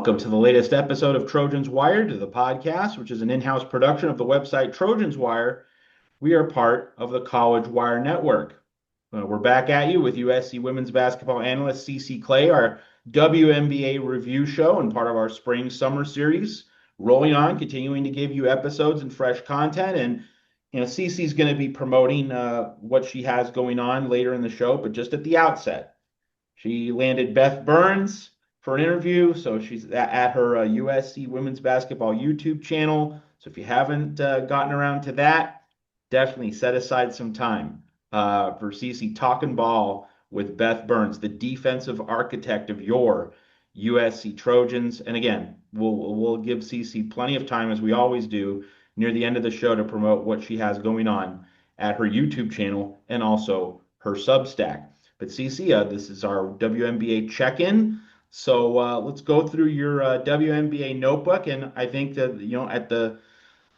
Welcome to the latest episode of Trojans Wired, to the podcast, which is an in-house production of the website Trojans Wire. We are part of the College Wire Network. We're back at you with USC women's basketball analyst Cece Clay, our WNBA review show and part of our spring-summer series. Rolling on, continuing to give you episodes and fresh content. And Cece's going to be promoting what she has going on later in the show, but just at the outset, she landed Beth Burns for an interview. So she's at her USC women's basketball YouTube channel. So if you haven't gotten around to that, definitely set aside some time for Cece talking ball with Beth Burns, the defensive architect of your USC Trojans. And again, we'll give Cece plenty of time, as we always do, near the end of the show to promote what she has going on at her YouTube channel and also her Substack. But Cece, this is our WNBA check-in. So let's go through your WNBA notebook, and I think that at the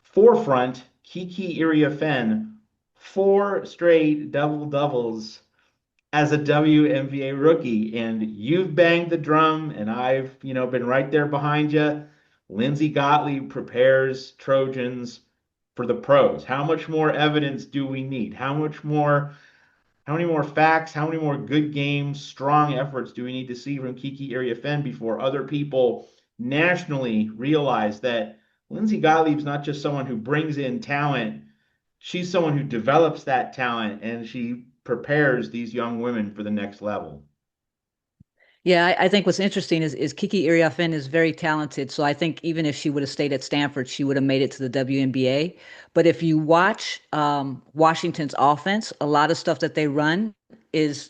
forefront, Kiki Iriafen, 4 straight double-doubles as a WNBA rookie, and you've banged the drum, and I've been right there behind you. Lindsey Gottlieb prepares Trojans for the pros. How much more evidence do we need? How many more facts, how many more good games, strong efforts do we need to see from Kiki Iriafen before other people nationally realize that Lindsey Gottlieb's not just someone who brings in talent, she's someone who develops that talent and she prepares these young women for the next level. Yeah, I think what's interesting is Kiki Iriafen is very talented. So I think even if she would have stayed at Stanford, she would have made it to the WNBA. But if you watch Washington's offense, a lot of stuff that they run is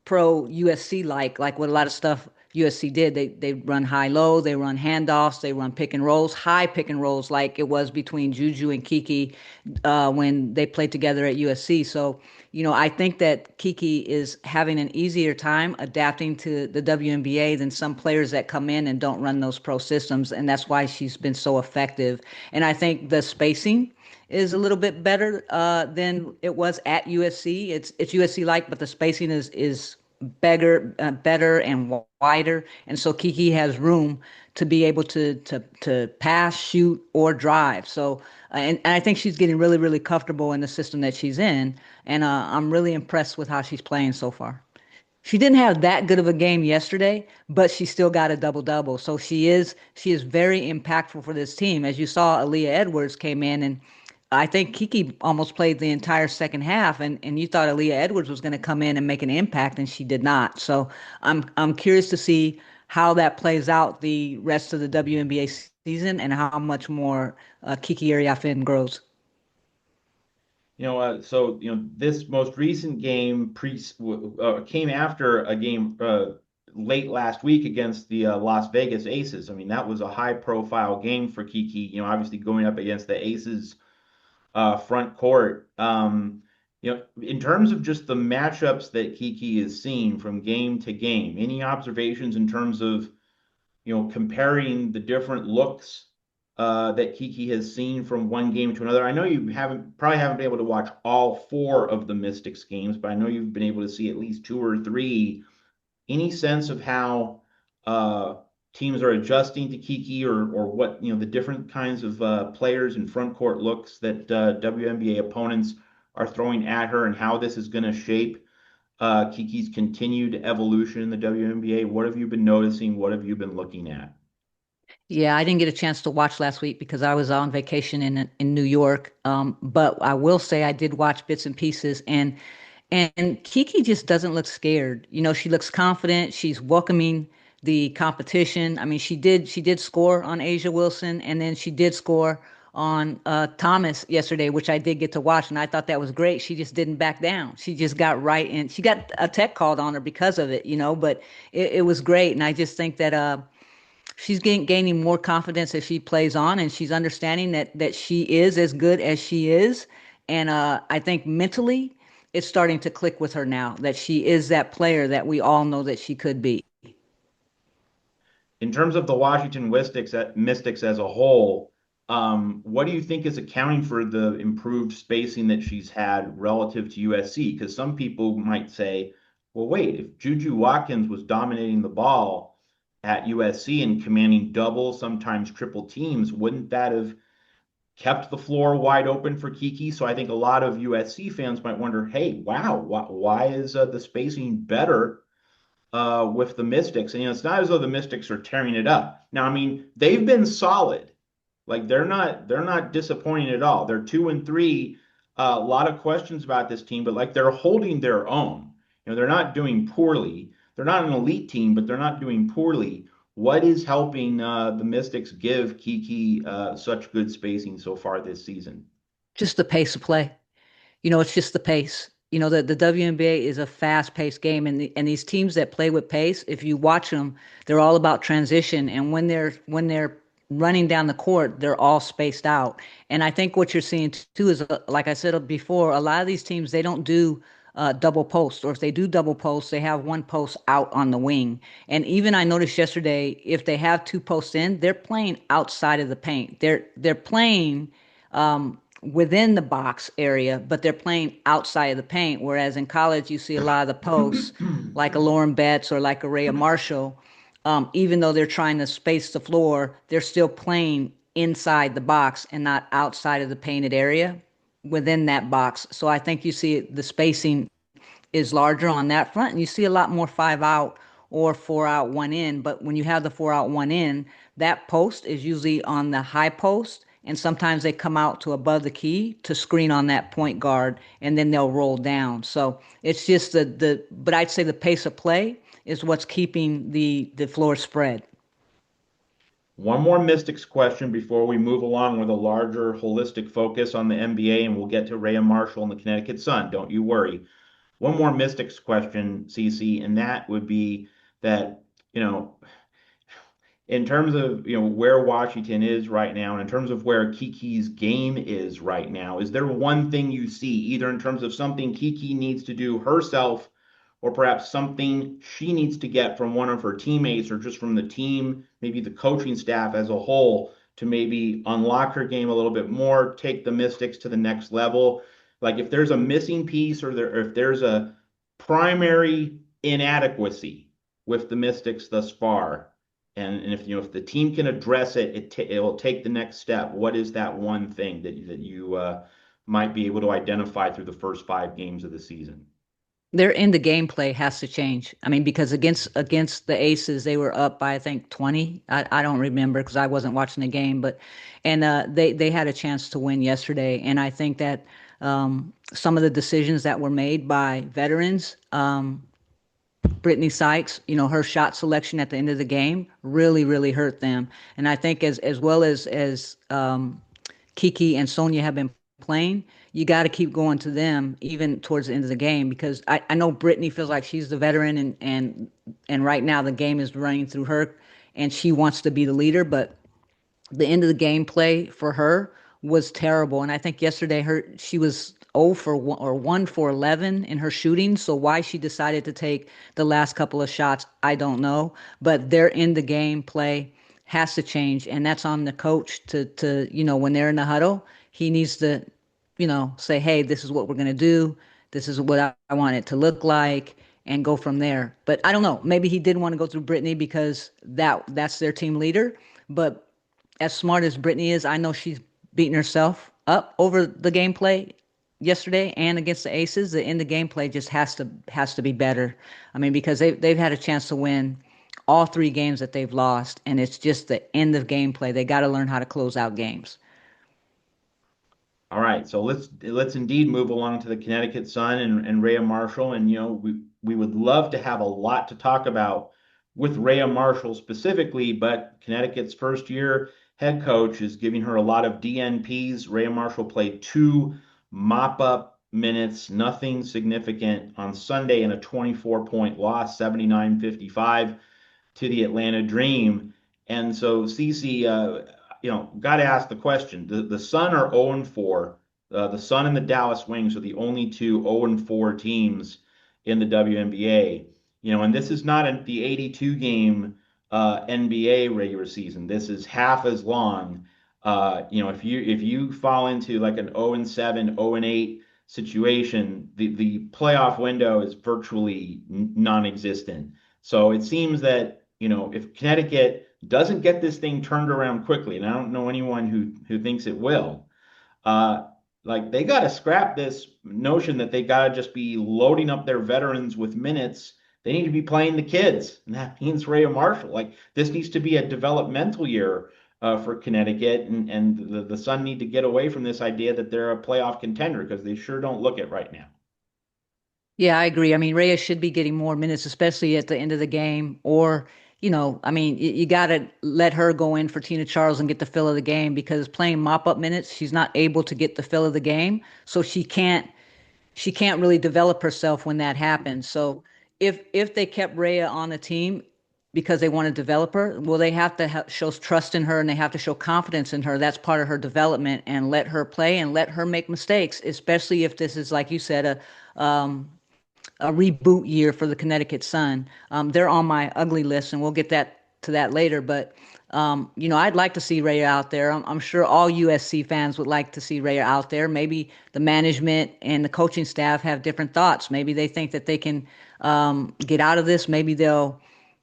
pro USC like what a lot of stuff USC did. They run high low, they run handoffs, they run pick and rolls, high pick and rolls like it was between Juju and Kiki when they played together at USC. So I think that Kiki is having an easier time adapting to the WNBA than some players that come in and don't run those pro systems, and that's why she's been so effective. And I think the spacing is a little bit better than it was at USC. It's USC like, but the spacing is better and wider, and so Kiki has room to be able to pass, shoot, or drive. So and I think she's getting really comfortable in the system that she's in, and I'm really impressed with how she's playing so far. She didn't have that good of a game yesterday, but she still got a double double. So she is very impactful for this team. As you saw, Aaliyah Edwards came in, and I think Kiki almost played the entire second half, and you thought Aaliyah Edwards was going to come in and make an impact, and she did not. So I'm curious to see how that plays out the rest of the WNBA season and how much more Kiki Iriafen grows. This most recent game came after a game late last week against the Las Vegas Aces. I mean, that was a high-profile game for Kiki. Obviously going up against the Aces front court. In terms of just the matchups that Kiki is seeing from game to game, any observations in terms of comparing the different looks that Kiki has seen from one game to another? I know you probably haven't been able to watch all 4 of the Mystics games, but I know you've been able to see at least 2 or 3. Any sense of how teams are adjusting to Kiki, or what the different kinds of players and front court looks that WNBA opponents are throwing at her, and how this is going to shape Kiki's continued evolution in the WNBA? What have you been noticing? What have you been looking at? Yeah, I didn't get a chance to watch last week because I was on vacation in New York. But I will say I did watch bits and pieces, and Kiki just doesn't look scared. She looks confident. She's welcoming the competition. I mean, she did score on Asia Wilson, and then she did score on Thomas yesterday, which I did get to watch, and I thought that was great. She just didn't back down. She just got right in. She got a tech called on her because of it, but it was great, and I just think that she's gaining more confidence as she plays on, and she's understanding that she is as good as she is. And I think mentally, it's starting to click with her now that she is that player that we all know that she could be. In terms of the Washington Mystics as a whole, what do you think is accounting for the improved spacing that she's had relative to USC? Because some people might say, well, wait, if Juju Watkins was dominating the ball at USC and commanding double, sometimes triple teams, wouldn't that have kept the floor wide open for Kiki? So I think a lot of USC fans might wonder, hey, wow, why is the spacing better with the Mystics? And it's not as though the Mystics are tearing it up. Now, I mean, they've been solid. Like they're not disappointing at all. They're 2-3. A lot of questions about this team, but like they're holding their own. They're not doing poorly. They're not an elite team, but they're not doing poorly. What is helping the Mystics give Kiki such good spacing so far this season? Just the pace of play. It's just the pace. The WNBA is a fast-paced game, and these teams that play with pace, if you watch them, they're all about transition. And when they're running down the court, they're all spaced out. And I think what you're seeing too is, like I said before, a lot of these teams they don't do double post, or if they do double post, they have one post out on the wing. And even I noticed yesterday, if they have two posts in, they're playing outside of the paint. They're playing within the box area, but they're playing outside of the paint. Whereas in college, you see a lot of the posts, like a Lauren Betts or like a Raya Marshall. Even though they're trying to space the floor, they're still playing inside the box and not outside of the painted area within that box. So I think you see the spacing is larger on that front, and you see a lot more five out or four out, one in. But when you have the four out, one in, that post is usually on the high post, and sometimes they come out to above the key to screen on that point guard, and then they'll roll down. So it's just but I'd say the pace of play is what's keeping the floor spread. One more Mystics question before we move along with a larger holistic focus on the NBA, and we'll get to Rhea Marshall and the Connecticut Sun. Don't you worry. One more Mystics question, CC, and that would be that, you know, in terms of, where Washington is right now, and in terms of where Kiki's game is right now, is there one thing you see, either in terms of something Kiki needs to do herself, or perhaps something she needs to get from one of her teammates, or just from the team, maybe the coaching staff as a whole, to maybe unlock her game a little bit more, take the Mystics to the next level? Like if there's a missing piece, or if there's a primary inadequacy with the Mystics thus far, and if the team can address it, it will take the next step. What is that one thing that you might be able to identify through the first 5 games of the season? Their in the gameplay has to change. I mean, because against the Aces, they were up by I think 20. I don't remember because I wasn't watching the game, but and they had a chance to win yesterday, and I think that some of the decisions that were made by veterans, Brittany Sykes, her shot selection at the end of the game really hurt them, and I think as well as Kiki and Sonia have been playing, you got to keep going to them even towards the end of the game because I know Brittany feels like she's the veteran and right now the game is running through her and she wants to be the leader, but the end of the game play for her was terrible. And I think yesterday she was 0 for 1 or 1 for 11 in her shooting. So why she decided to take the last couple of shots, I don't know. But their end the game play has to change, and that's on the coach to when they're in the huddle, he needs to say, hey, this is what we're gonna do. This is what I want it to look like. And go from there. But I don't know. Maybe he didn't want to go through Brittany because that's their team leader. But as smart as Brittany is, I know she's beating herself up over the gameplay yesterday and against the Aces. The end of gameplay just has to be better. I mean, because they've had a chance to win all 3 games that they've lost, and it's just the end of gameplay. They got to learn how to close out games. All right, so let's indeed move along to the Connecticut Sun and Rhea Marshall, and we would love to have a lot to talk about with Rhea Marshall specifically, but Connecticut's first year head coach is giving her a lot of DNPs. Rhea Marshall played 2 mop-up minutes, nothing significant on Sunday in a 24-point loss, 79-55 to the Atlanta Dream. And so, Cece, got to ask the question. The Sun are 0-4. The Sun and the Dallas Wings are the only two 0-4 teams in the WNBA. And this is not the 82 game NBA regular season. This is half as long. If you fall into like an 0-7, 0-8 situation, the playoff window is virtually non-existent. So it seems that if Connecticut doesn't get this thing turned around quickly, and I don't know anyone who thinks it will, uh, like they got to scrap this notion that they got to just be loading up their veterans with minutes. They need to be playing the kids, and that means Raya Marshall. Like this needs to be a developmental year for Connecticut, and the Sun need to get away from this idea that they're a playoff contender because they sure don't look it right now. Yeah, I agree. I mean, Reyes should be getting more minutes, especially at the end of the game. Or, I mean, you got to let her go in for Tina Charles and get the fill of the game because playing mop-up minutes, she's not able to get the fill of the game, so she can't really develop herself when that happens. So if they kept Rhea on the team because they want to develop her, well, they have to show trust in her and they have to show confidence in her. That's part of her development and let her play and let her make mistakes, especially if this is, like you said, a reboot year for the Connecticut Sun. They're on my ugly list, and we'll get that later. But I'd like to see Raya out there. I'm sure all USC fans would like to see Raya out there. Maybe the management and the coaching staff have different thoughts. Maybe they think that they can get out of this. Maybe they'll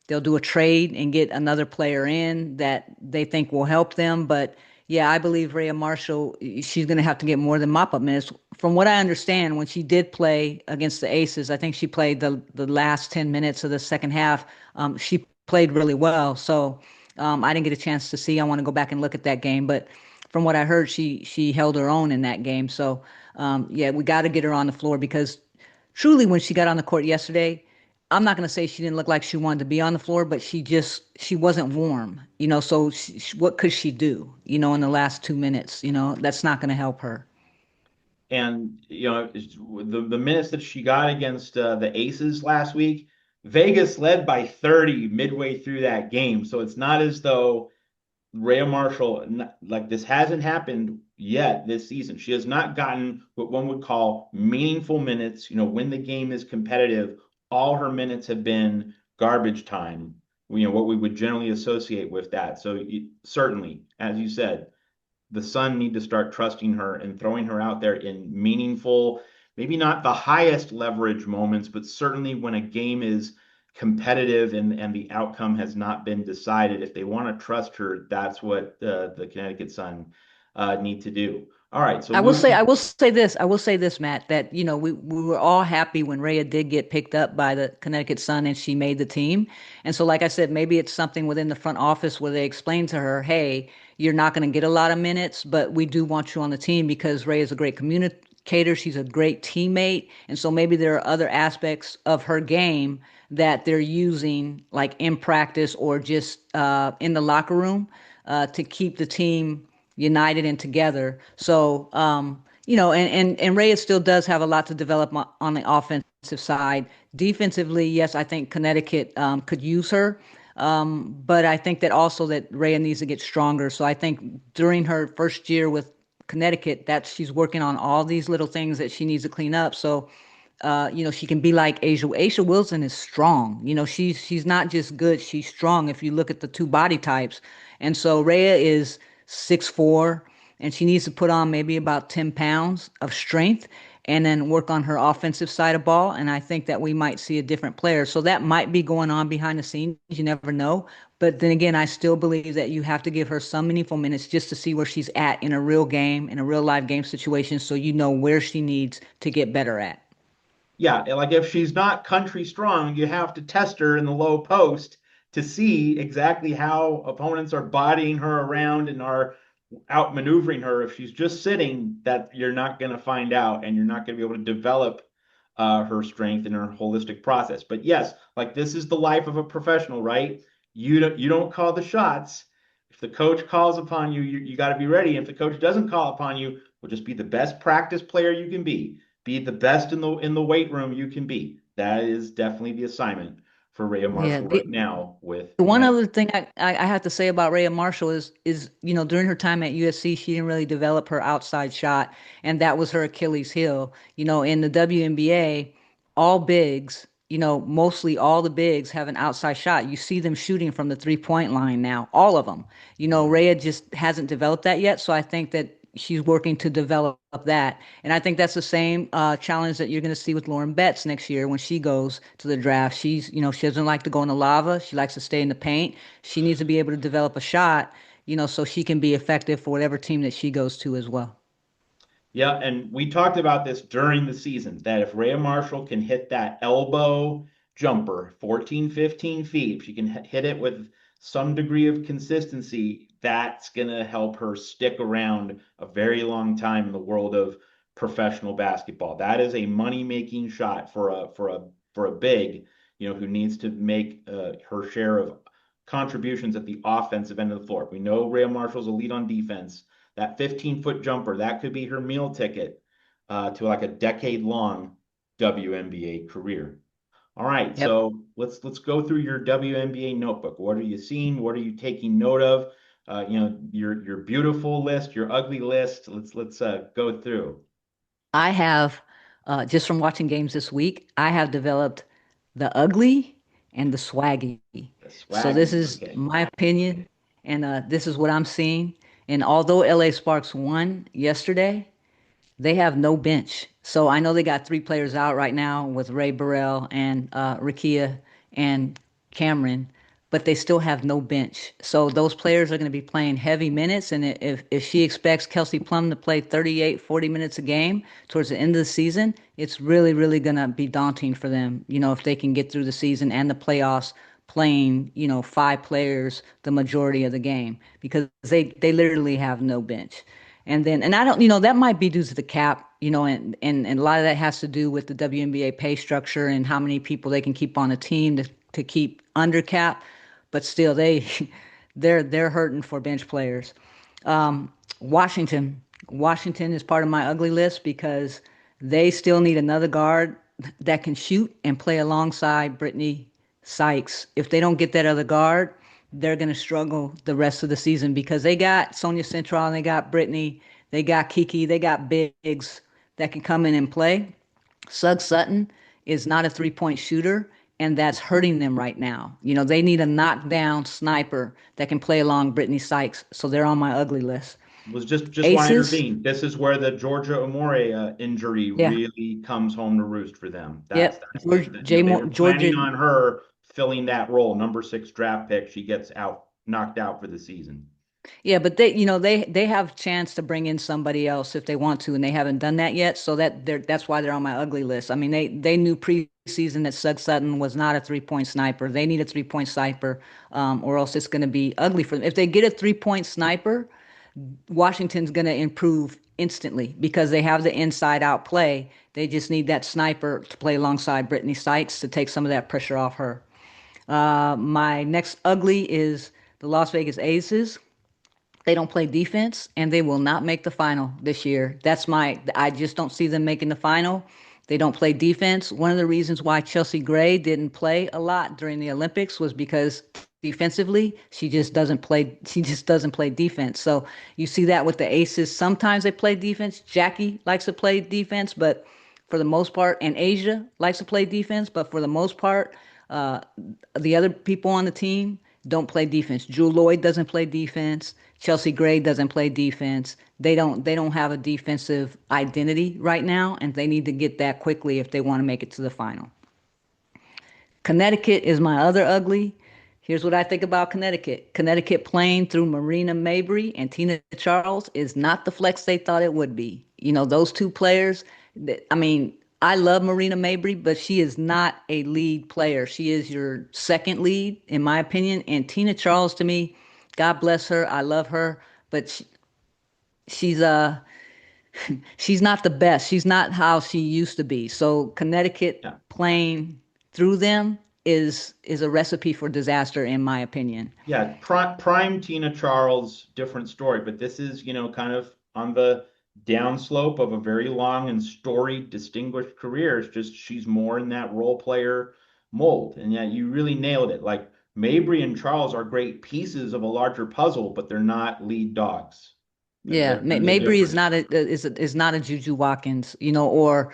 do a trade and get another player in that they think will help them. But yeah, I believe Raya Marshall, she's going to have to get more than mop-up minutes. From what I understand, when she did play against the Aces, I think she played the last 10 minutes of the second half. She played really well. So I didn't get a chance to see. I want to go back and look at that game. But from what I heard, she held her own in that game. So yeah, we got to get her on the floor because truly, when she got on the court yesterday, I'm not going to say she didn't look like she wanted to be on the floor, but she wasn't warm, so what could she do, in the last 2 minutes? That's not going to help her. And the minutes that she got against the Aces last week, Vegas led by 30 midway through that game. So it's not as though Rhea Marshall, like this hasn't happened yet this season. She has not gotten what one would call meaningful minutes. When the game is competitive, all her minutes have been garbage time. What we would generally associate with that. So certainly, as you said, the Sun need to start trusting her and throwing her out there in meaningful, maybe not the highest leverage moments, but certainly when a game is competitive and the outcome has not been decided. If they want to trust her, that's what the Connecticut Sun need to do. All right, so I will say, moving. I will say this, I will say this, Matt, that we were all happy when Rhea did get picked up by the Connecticut Sun and she made the team. And so, like I said, maybe it's something within the front office where they explain to her, hey, you're not going to get a lot of minutes, but we do want you on the team because Rhea is a great communicator. She's a great teammate. And so maybe there are other aspects of her game that they're using, like in practice or just in the locker room, to keep the team united and together. So, and Reyes still does have a lot to develop on the offensive side. Defensively, yes, I think Connecticut could use her. But I think that also that Rhea needs to get stronger. So I think during her first year with Connecticut, that she's working on all these little things that she needs to clean up. So she can be like Asia. Asia Wilson is strong. She's not just good, she's strong if you look at the two body types. And so Rhea is 6'4", and she needs to put on maybe about 10 pounds of strength and then work on her offensive side of ball. And I think that we might see a different player. So that might be going on behind the scenes. You never know. But then again, I still believe that you have to give her some meaningful minutes just to see where she's at in a real game, in a real live game situation, so you know where she needs to get better at. Yeah, like if she's not country strong, you have to test her in the low post to see exactly how opponents are bodying her around and are outmaneuvering her. If she's just sitting, that you're not going to find out, and you're not going to be able to develop her strength in her holistic process. But yes, like this is the life of a professional, right? You don't call the shots. If the coach calls upon you, you got to be ready. If the coach doesn't call upon you, well, just be the best practice player you can be. Be the best in the weight room you can be. That is definitely the assignment for Rhea Yeah, Marshall right now with the one Connecticut. other thing I have to say about Rhea Marshall is during her time at USC she didn't really develop her outside shot, and that was her Achilles heel. In the WNBA, all bigs, mostly all the bigs have an outside shot. You see them shooting from the 3-point line now, all of them. Rhea just hasn't developed that yet, so I think that she's working to develop that. And I think that's the same challenge that you're going to see with Lauren Betts next year when she goes to the draft. She doesn't like to go in the lava. She likes to stay in the paint. She needs to be able to develop a shot, so she can be effective for whatever team that she goes to as well. Yeah, and we talked about this during the season that if Raya Marshall can hit that elbow jumper 14, 15 feet, if she can hit it with some degree of consistency, that's going to help her stick around a very long time in the world of professional basketball. That is a money-making shot for a big, who needs to make her share of contributions at the offensive end of the floor. We know Rhea Marshall's elite on defense. That 15-foot jumper, that could be her meal ticket to like a decade-long WNBA career. All right, Yep. so let's go through your WNBA notebook. What are you seeing? What are you taking note of? Your beautiful list, your ugly list. Let's go through. I have, just from watching games this week, I have developed the ugly and the swaggy. The So this swaggy. is Okay. my opinion, and this is what I'm seeing. And although LA Sparks won yesterday, they have no bench. So I know they got three players out right now with Ray Burrell and Rakia and Cameron, but they still have no bench. So those players are going to be playing heavy minutes. And if she expects Kelsey Plum to play 38, 40 minutes a game towards the end of the season, it's really, really going to be daunting for them, if they can get through the season and the playoffs playing, five players the majority of the game because they literally have no bench. And I don't, that might be due to the cap, and a lot of that has to do with the WNBA pay structure and how many people they can keep on a team to keep under cap. But still, they're hurting for bench players. Um, Washington, Washington is part of my ugly list because they still need another guard that can shoot and play alongside Brittany Sykes. If they don't get that other guard, they're going to struggle the rest of the season because they got Sonia Central and they got Brittany, they got Kiki, they got bigs that can come in and play. Sugg Sutton is not a three-point shooter, and that's hurting them right now. They need a knockdown sniper that can play along Brittany Sykes, so they're on my ugly list. Was just want to Aces, intervene. This is where the Georgia Amore injury yeah, really comes home to roost for them. That's yep. that's George, they were Georgia, planning on her filling that role, number six draft pick. She gets knocked out for the season. yeah, but they have chance to bring in somebody else if they want to, and they haven't done that yet. So that's why they're on my ugly list. I mean, they knew preseason that Sugg Sutton was not a 3-point sniper. They need a 3-point sniper, or else it's going to be ugly for them. If they get a 3-point sniper, Washington's going to improve instantly because they have the inside out play. They just need that sniper to play alongside Brittany Sykes to take some of that pressure off her. My next ugly is the Las Vegas Aces. They don't play defense and they will not make the final this year. I just don't see them making the final. They don't play defense. One of the reasons why Chelsea Gray didn't play a lot during the Olympics was because defensively, she just doesn't play defense. So you see that with the Aces. Sometimes they play defense. Jackie likes to play defense, but for the most part, and Asia likes to play defense, but for the most part, uh, the other people on the team don't play defense. Jewel Lloyd doesn't play defense. Chelsea Gray doesn't play defense. They don't have a defensive identity right now, and they need to get that quickly if they want to make it to the final. Connecticut is my other ugly. Here's what I think about Connecticut. Connecticut playing through Marina Mabrey and Tina Charles is not the flex they thought it would be. Those two players, I mean, I love Marina Mabrey, but she is not a lead player. She is your second lead, in my opinion. And Tina Charles, to me, God bless her. I love her, but she's she's not the best. She's not how she used to be. So Connecticut Yeah. playing through them is a recipe for disaster, in my opinion. Yeah, prime Tina Charles, different story, but this is, kind of on the downslope of a very long and storied, distinguished career. It's just she's more in that role player mold. And yet you really nailed it. Like Mabry and Charles are great pieces of a larger puzzle, but they're not lead dogs. Yeah, There's a Mabry is difference. not is not a Juju Watkins,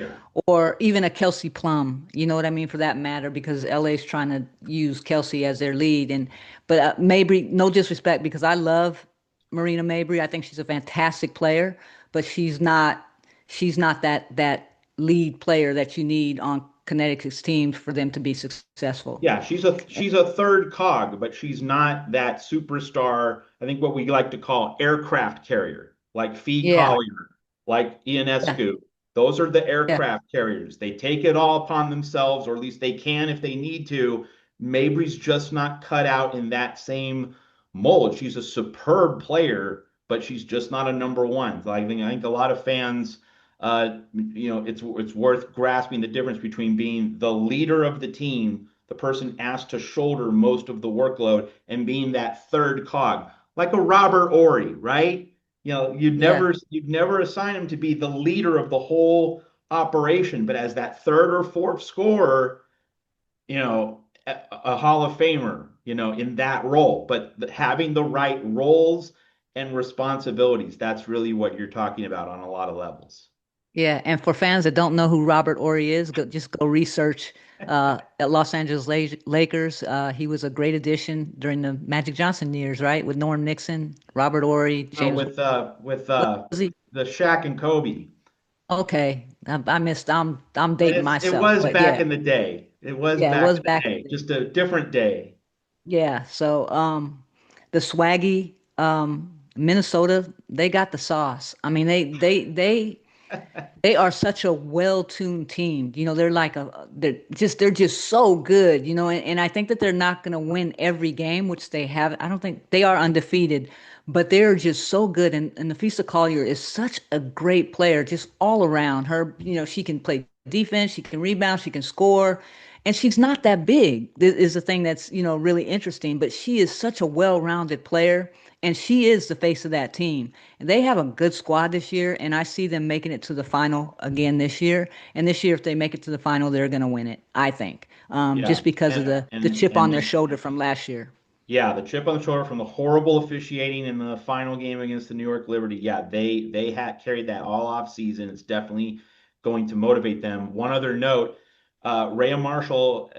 Yeah. or even a Kelsey Plum, you know what I mean, for that matter, because LA's trying to use Kelsey as their lead. But Mabry, no disrespect, because I love Marina Mabrey. I think she's a fantastic player, but she's not that lead player that you need on Connecticut's team for them to be successful. Yeah, she's a third cog, but she's not that superstar. I think what we like to call aircraft carrier, like Fee Yeah, Collier, like yeah, Ionescu. Those are the yeah, aircraft carriers. They take it all upon themselves, or at least they can if they need to. Mabry's just not cut out in that same mold. She's a superb player, but she's just not a number one. So I think a lot of fans it's worth grasping the difference between being the leader of the team, the person asked to shoulder most of the workload, and being that third cog, like a Robert Ory, right? You'd yeah. never assign him to be the leader of the whole operation, but as that third or fourth scorer, a Hall of Famer, in that role. But having the right roles and responsibilities, that's really what you're talking about on a lot of levels. Yeah, and for fans that don't know who Robert Ory is, just go research at Los Angeles Lakers. He was a great addition during the Magic Johnson years, right? With Norm Nixon, Robert Ory, James. With Was he? the Shaq and Kobe. Okay, I missed. I'm dating It myself, was but back yeah, in the day. It was yeah, it back was in the back in day. the day. Just a different day. Yeah, so the swaggy Minnesota, they got the sauce. I mean, they are such a well-tuned team. They're just so good, and I think that they're not going to win every game, which they have. I don't think they are undefeated, but they're just so good. And Nafisa Collier is such a great player, just all around. She can play defense, she can rebound, she can score, and she's not that big. This is the thing that's, really interesting, but she is such a well-rounded player, and she is the face of that team. And they have a good squad this year, and I see them making it to the final again this year. And this year, if they make it to the final, they're going to win it, I think, Yeah. just because of And the and chip on and their just shoulder from last year. Yeah, the chip on the shoulder from the horrible officiating in the final game against the New York Liberty. Yeah, they had carried that all off season. It's definitely going to motivate them. One other note, Raya Marshall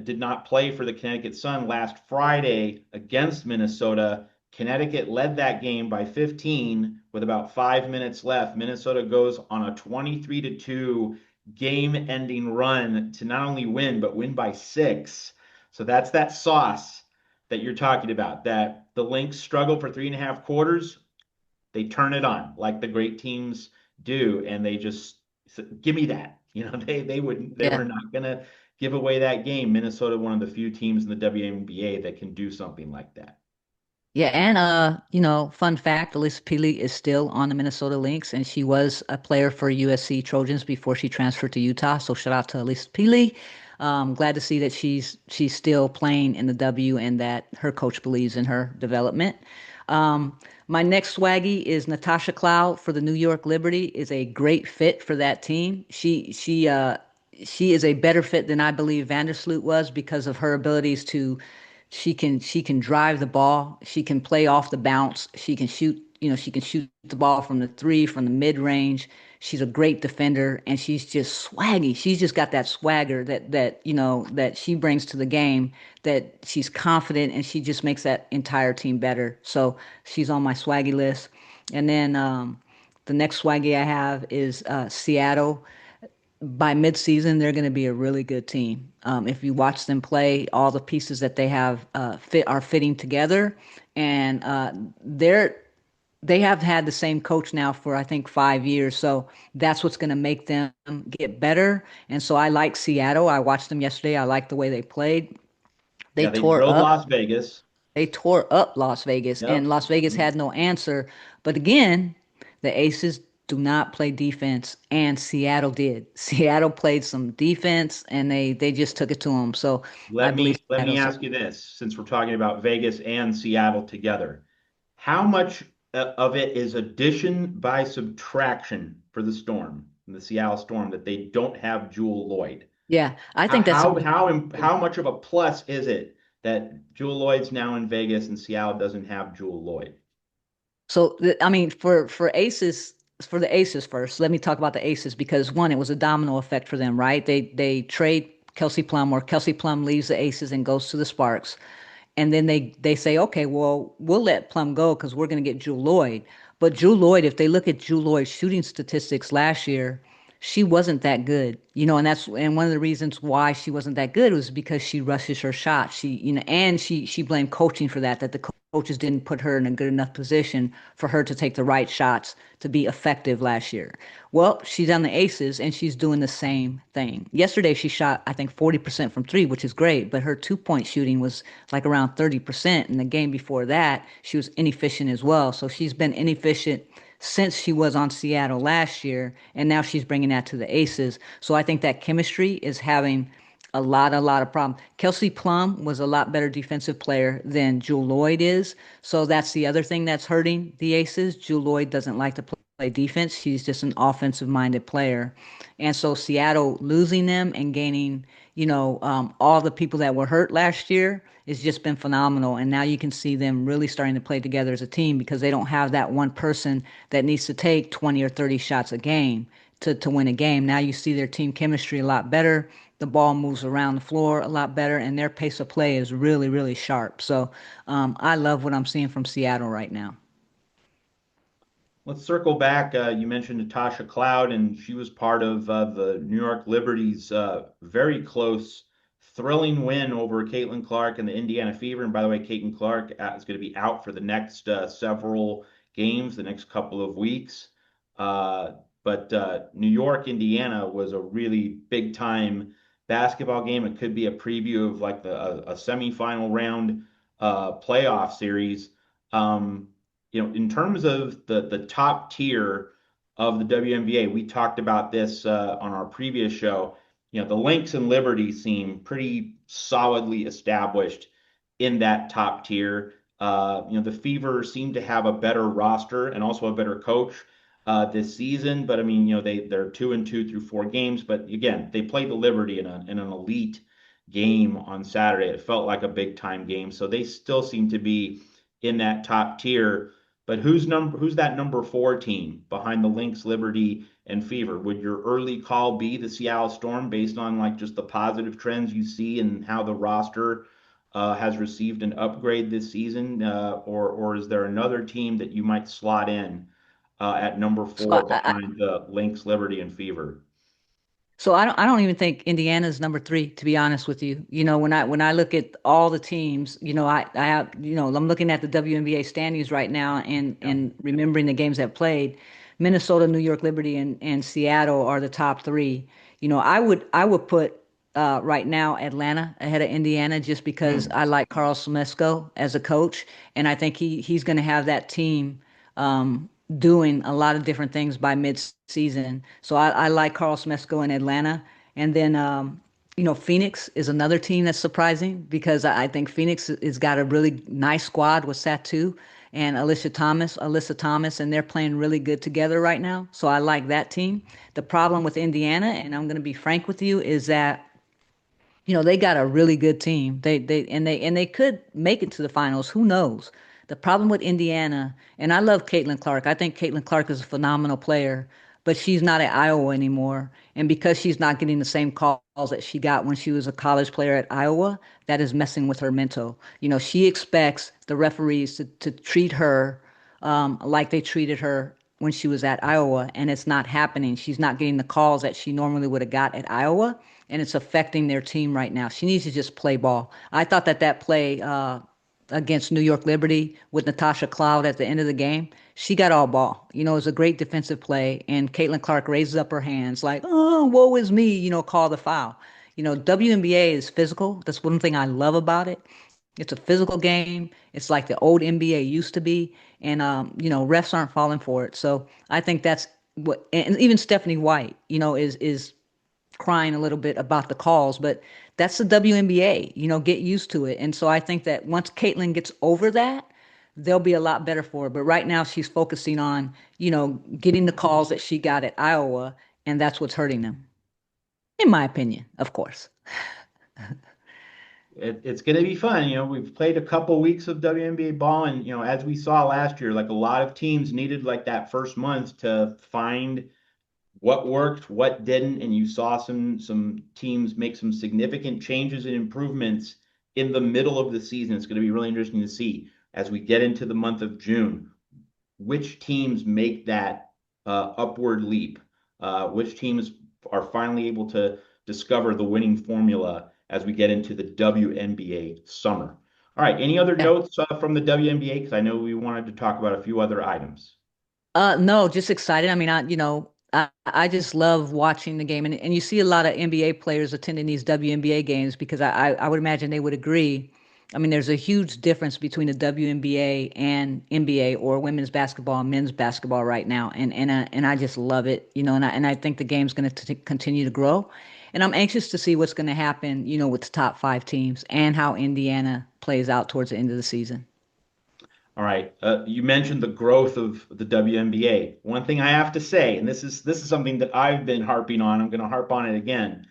did not play for the Connecticut Sun last Friday against Minnesota. Connecticut led that game by 15 with about 5 minutes left. Minnesota goes on a 23 to 2 game-ending run to not only win, but win by 6. So that's that sauce that you're talking about, that the Lynx struggle for 3.5 quarters, they turn it on like the great teams do, and they just give me that. They Yeah. were not gonna give away that game. Minnesota, one of the few teams in the WNBA that can do something like that. Yeah, and fun fact, Alyssa Peely is still on the Minnesota Lynx, and she was a player for USC Trojans before she transferred to Utah. So shout out to Alyssa Peely. Glad to see that she's still playing in the W and that her coach believes in her development. My next swaggy is Natasha Cloud for the New York Liberty. Is a great fit for that team. She is a better fit than I believe Vandersloot was because of her abilities to she can drive the ball, she can play off the bounce, she can shoot the ball from the three, from the mid range. She's a great defender, and she's just swaggy. She's just got that swagger that she brings to the game, that she's confident, and she just makes that entire team better. So she's on my swaggy list. And then the next swaggy I have is Seattle. By midseason, they're going to be a really good team. If you watch them play, all the pieces that they have are fitting together, and they have had the same coach now for I think 5 years. So that's what's going to make them get better. And so I like Seattle. I watched them yesterday. I like the way they played. They Yeah, they tore drilled up. Las Vegas. They tore up Las Vegas, and Yep. Las Vegas had no answer. But again, the Aces do not play defense, and Seattle did. Seattle played some defense, and they just took it to them. So I Let believe me let me Seattle's. ask you this, since we're talking about Vegas and Seattle together. How much of it is addition by subtraction for the Storm, the Seattle Storm, that they don't have Jewel Lloyd? Yeah, I How think that's a how big. how how much of a plus is it that Jewel Lloyd's now in Vegas and Seattle doesn't have Jewel Lloyd? So I mean, for the Aces first, let me talk about the Aces because one, it was a domino effect for them, right? They trade Kelsey Plum, or Kelsey Plum leaves the Aces and goes to the Sparks. and then they say, okay, well, we'll let Plum go because we're going to get Jewel Lloyd. But Jewel Lloyd, if they look at Jewel Lloyd's shooting statistics last year, she wasn't that good, and one of the reasons why she wasn't that good was because she rushes her shot. And she blamed coaching for that the coaches didn't put her in a good enough position for her to take the right shots to be effective last year. Well, she's on the Aces and she's doing the same thing. Yesterday she shot, I think, 40% from three, which is great, but her 2-point shooting was like around 30%. And the game before that, she was inefficient as well. So she's been inefficient since she was on Seattle last year, and now she's bringing that to the Aces. So I think that chemistry is having a lot of problems. Kelsey Plum was a lot better defensive player than Jewel Lloyd is. So that's the other thing that's hurting the Aces. Jewel Lloyd doesn't like to play defense. She's just an offensive minded player. And so Seattle losing them and gaining, all the people that were hurt last year has just been phenomenal. And now you can see them really starting to play together as a team because they don't have that one person that needs to take 20 or 30 shots a game to win a game. Now you see their team chemistry a lot better. The ball moves around the floor a lot better, and their pace of play is really, really sharp. So I love what I'm seeing from Seattle right now. Let's circle back. You mentioned Natasha Cloud, and she was part of the New York Liberty's very close, thrilling win over Caitlin Clark and the Indiana Fever. And by the way, Caitlin Clark is going to be out for the next several games, the next couple of weeks. But New York, Indiana was a really big time basketball game. It could be a preview of like a semifinal round playoff series. Um, in terms of the top tier of the WNBA, we talked about this on our previous show. The Lynx and Liberty seem pretty solidly established in that top tier. The Fever seem to have a better roster and also a better coach this season. But I mean, they're 2-2 through 4 games. But again, they played the Liberty in an elite game on Saturday. It felt like a big time game, so they still seem to be in that top tier. But who's that number 4 team behind the Lynx, Liberty, and Fever? Would your early call be the Seattle Storm based on like just the positive trends you see and how the roster has received an upgrade this season, or is there another team that you might slot in at number So four behind the Lynx, Liberty, and Fever? I don't even think Indiana's number three, to be honest with you. When I look at all the teams, I have, I'm looking at the WNBA standings right now and Yeah. and remembering the games that played. Minnesota, New York Liberty, and Seattle are the top three. I would put right now Atlanta ahead of Indiana just because Hmm. I like Carl Smesco as a coach, and I think he's going to have that team doing a lot of different things by mid-season. So I like Carl Smesco in Atlanta. And then, Phoenix is another team that's surprising because I think Phoenix has got a really nice squad with Satu and Alyssa Thomas, and they're playing really good together right now. So I like that team. The problem with Indiana, and I'm going to be frank with you, is that they got a really good team. They could make it to the finals. Who knows? The problem with Indiana, and I love Caitlin Clark. I think Caitlin Clark is a phenomenal player, but she's not at Iowa anymore. And because she's not getting the same calls that she got when she was a college player at Iowa, that is messing with her mental. She expects the referees to treat her like they treated her when she was at Iowa, and it's not happening. She's not getting the calls that she normally would have got at Iowa, and it's affecting their team right now. She needs to just play ball. I thought that play against New York Liberty with Natasha Cloud at the end of the game, she got all ball. It was a great defensive play, and Caitlin Clark raises up her hands like, "Oh, woe is me," call the foul. WNBA is physical. That's one thing I love about it. It's a physical game. It's like the old NBA used to be, and refs aren't falling for it. So I think that's what, and even Stephanie White, is crying a little bit about the calls, but that's the WNBA. Get used to it. And so I think that once Caitlin gets over that, they'll be a lot better for her. But right now she's focusing on, getting the calls that she got at Iowa, and that's what's hurting them, in my opinion, of course. It's going to be fun. We've played a couple weeks of WNBA ball, and as we saw last year, like a lot of teams needed like that first month to find what worked, what didn't, and you saw some teams make some significant changes and improvements in the middle of the season. It's going to be really interesting to see as we get into the month of June which teams make that upward leap, which teams are finally able to discover the winning formula as we get into the WNBA summer. All right, any other Yeah. notes from the WNBA? Because I know we wanted to talk about a few other items. No, just excited. I mean, I just love watching the game, and you see a lot of NBA players attending these WNBA games because I would imagine they would agree. I mean, there's a huge difference between the WNBA and NBA or women's basketball and men's basketball right now, and I just love it, and I think the game's going to continue to grow, and I'm anxious to see what's going to happen, with the top five teams and how Indiana plays out towards the end of the season. All right, you mentioned the growth of the WNBA. One thing I have to say, and this is something that I've been harping on. I'm going to harp on it again.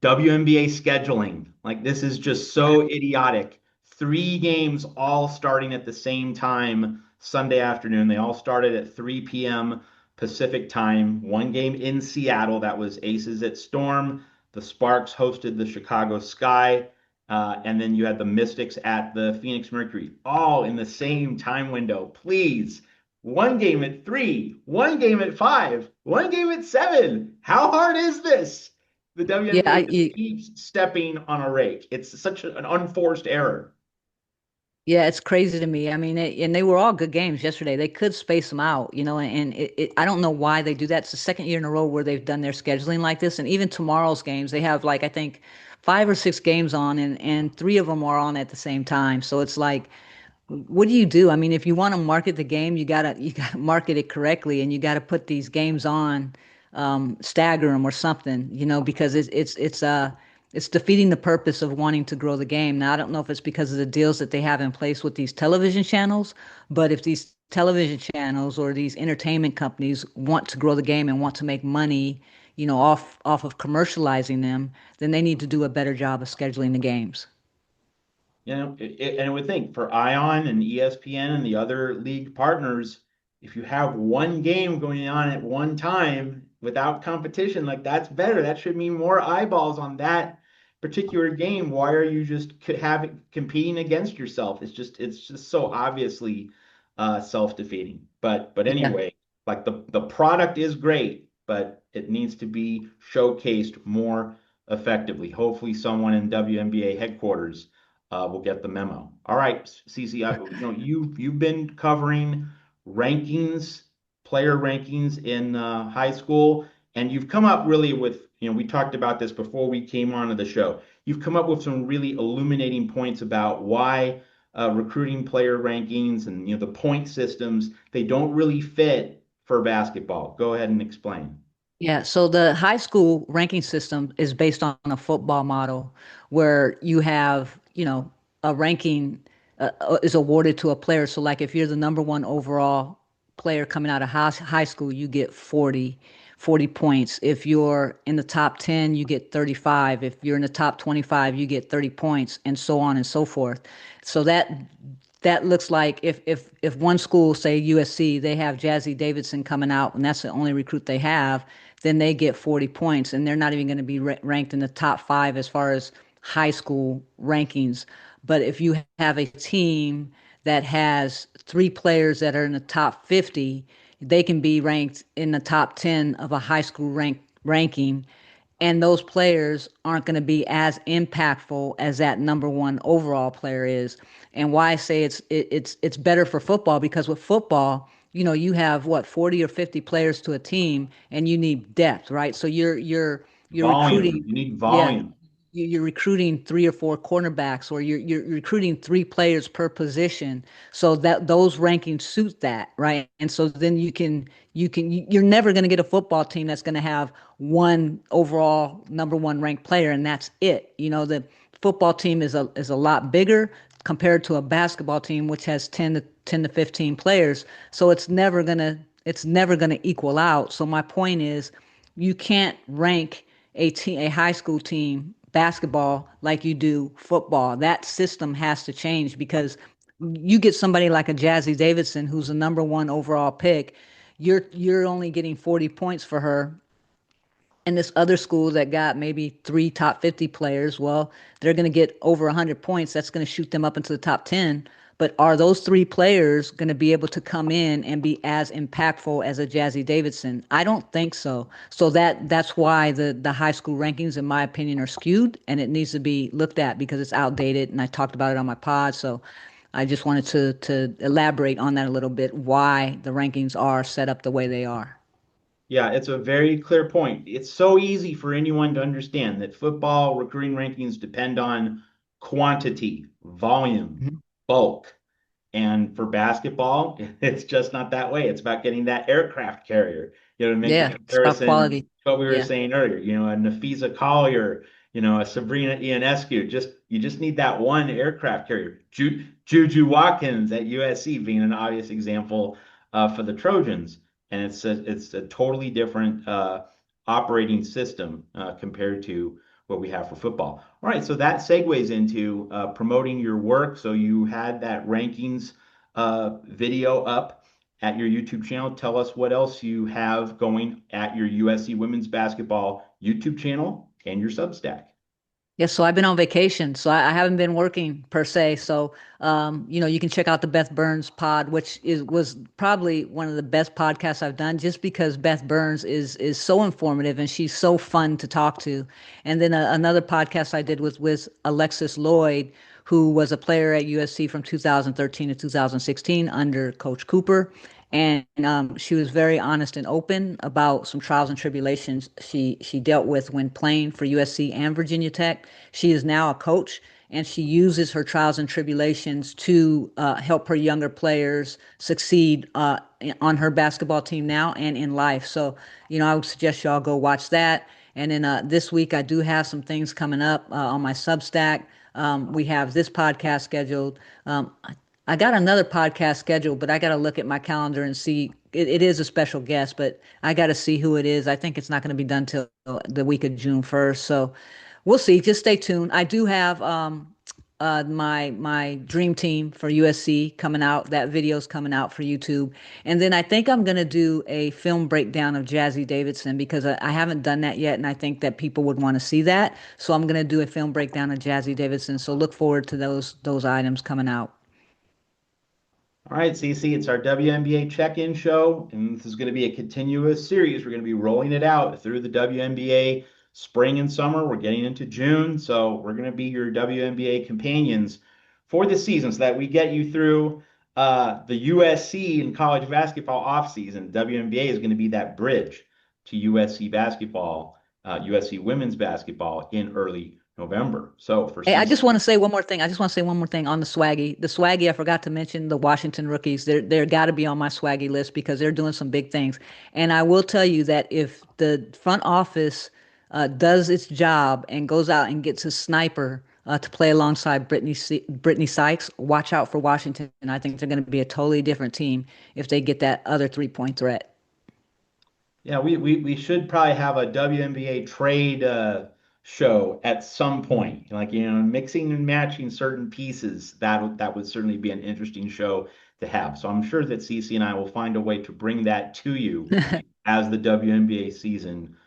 WNBA scheduling. Like this is just so idiotic. Three games all starting at the same time Sunday afternoon. They all started at 3 p.m. Pacific time. One game in Seattle. That was Aces at Storm. The Sparks hosted the Chicago Sky. And then you had the Mystics at the Phoenix Mercury, all in the same time window. Please, one game at 3, one game at 5, one game at 7. How hard is this? The Yeah, WNBA just keeps stepping on a rake. It's such an unforced error. Yeah, it's crazy to me. I mean, and they were all good games yesterday. They could space them out, and I don't know why they do that. It's the second year in a row where they've done their scheduling like this. And even tomorrow's games, they have like, I think, five or six games on, and three of them are on at the same time. So it's like, what do you do? I mean, if you want to market the game, you gotta market it correctly, and you got to put these games on, stagger them or something, because it's defeating the purpose of wanting to grow the game. Now, I don't know if it's because of the deals that they have in place with these television channels, but if these television channels or these entertainment companies want to grow the game and want to make money, off of commercializing them, then they need to do a better job of scheduling the games. And I would think for Ion and ESPN and the other league partners, if you have one game going on at one time without competition, like that's better. That should mean more eyeballs on that particular game. Why are you just having competing against yourself? It's just so obviously self-defeating. But Yeah. anyway, like the product is great, but it needs to be showcased more effectively. Hopefully, someone in WNBA headquarters will get the memo. All right, CC, you've been covering rankings, player rankings in high school, and you've come up really with, we talked about this before we came onto the show. You've come up with some really illuminating points about why recruiting player rankings and the point systems they don't really fit for basketball. Go ahead and explain. Yeah, so the high school ranking system is based on a football model where you have, a ranking is awarded to a player. So, like if you're the number one overall player coming out of high school, you get 40 points. If you're in the top 10, you get 35. If you're in the top 25, you get 30 points, and so on and so forth. So that looks like if one school, say USC, they have Jazzy Davidson coming out and that's the only recruit they have, then they get 40 points and they're not even going to be ranked in the top five as far as high school rankings. But if you have a team that has three players that are in the top 50, they can be ranked in the top 10 of a high school ranking, and those players aren't going to be as impactful as that number one overall player is. And why I say it's better for football, because with football, you have what, 40 or 50 players to a team, and you need depth, right? So you're Volume. recruiting, You need yeah, volume. you're recruiting three or four cornerbacks, or you're recruiting three players per position, so that those rankings suit that, right? And so then you're never going to get a football team that's going to have one overall number one ranked player and that's it. The football team is a lot bigger compared to a basketball team which has 10 to 15 players, so it's never going to equal out. So my point is, you can't rank a high school team basketball like you do football. That system has to change, because you get somebody like a Jazzy Davidson who's the number one overall pick, you're only getting 40 points for her, And this other school that got maybe three top 50 players, well, they're going to get over 100 points. That's going to shoot them up into the top 10. But are those three players going to be able to come in and be as impactful as a Jazzy Davidson? I don't think so. So that's why the high school rankings, in my opinion, are skewed, and it needs to be looked at because it's outdated. And I talked about it on my pod. So I just wanted to elaborate on that a little bit, why the rankings are set up the way they are. Yeah, it's a very clear point. It's so easy for anyone to understand that football recruiting rankings depend on quantity, volume, Mhm. bulk. And for basketball, it's just not that way. It's about getting that aircraft carrier. To make the Yeah, it's about comparison, quality. what we were Yeah. saying earlier, a Nafisa Collier, a Sabrina Ionescu. You just need that one aircraft carrier. Juju Watkins at USC being an obvious example for the Trojans, and it's a totally different operating system compared to what we have for football. All right, so that segues into promoting your work. So you had that rankings video up at your YouTube channel. Tell us what else you have going at your USC women's basketball YouTube channel and your Substack. Yeah, so I've been on vacation, so I haven't been working per se. So, you can check out the Beth Burns pod, which was probably one of the best podcasts I've done, just because Beth Burns is so informative and she's so fun to talk to. And then another podcast I did was with Alexis Lloyd, who was a player at USC from 2013 to 2016 under Coach Cooper. And she was very honest and open about some trials and tribulations she dealt with when playing for USC and Virginia Tech. She is now a coach, and she uses her trials and tribulations to help her younger players succeed on her basketball team now and in life. So, I would suggest y'all go watch that. And then this week, I do have some things coming up on my Substack. We have this podcast scheduled. I got another podcast scheduled, but I got to look at my calendar and see. It is a special guest, but I got to see who it is. I think it's not going to be done till the week of June 1st. So we'll see. Just stay tuned. I do have my dream team for USC coming out. That video's coming out for YouTube. And then I think I'm going to do a film breakdown of Jazzy Davidson because I haven't done that yet. And I think that people would want to see that. So I'm going to do a film breakdown of Jazzy Davidson. So look forward to those items coming out. All right, Cece, it's our WNBA check-in show, and this is going to be a continuous series. We're going to be rolling it out through the WNBA spring and summer. We're getting into June, so we're going to be your WNBA companions for the season so that we get you through the USC and college basketball offseason. WNBA is going to be that bridge to USC basketball, USC women's basketball in early November. So for Hey, I just CC, want to say one more thing. I just want to say one more thing on the swaggy. The swaggy, I forgot to mention the Washington rookies. They're got to be on my swaggy list because they're doing some big things. And I will tell you that if the front office does its job and goes out and gets a sniper to play alongside Brittany Sykes, watch out for Washington. And I think they're going to be a totally different team if they get that other 3-point threat. yeah, we should probably have a WNBA trade show at some point. Like, mixing and matching certain pieces. That would certainly be an interesting show to have. So I'm sure that Cece and I will find a way to bring that to you as the WNBA season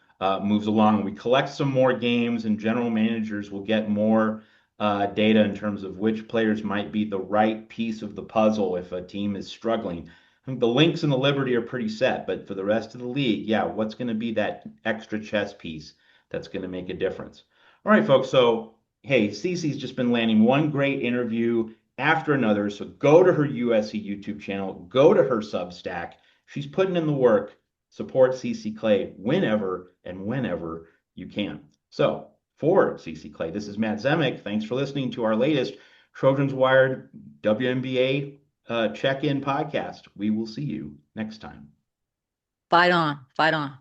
moves along. We collect some more games, and general managers will get more data in terms of which players might be the right piece of the puzzle if a team is struggling. I think the Lynx and the Liberty are pretty set, but for the rest of the league, yeah, what's going to be that extra chess piece that's going to make a difference? All right, folks. So, hey, Cece's just been landing one great interview after another. So go to her USC YouTube channel, go to her Substack. She's putting in the work. Support Cece Clay whenever and whenever you can. So, for Cece Clay, this is Matt Zemek. Thanks for listening to our latest Trojans Wired WNBA check-in podcast. We will see you next time. Fight on. Fight on.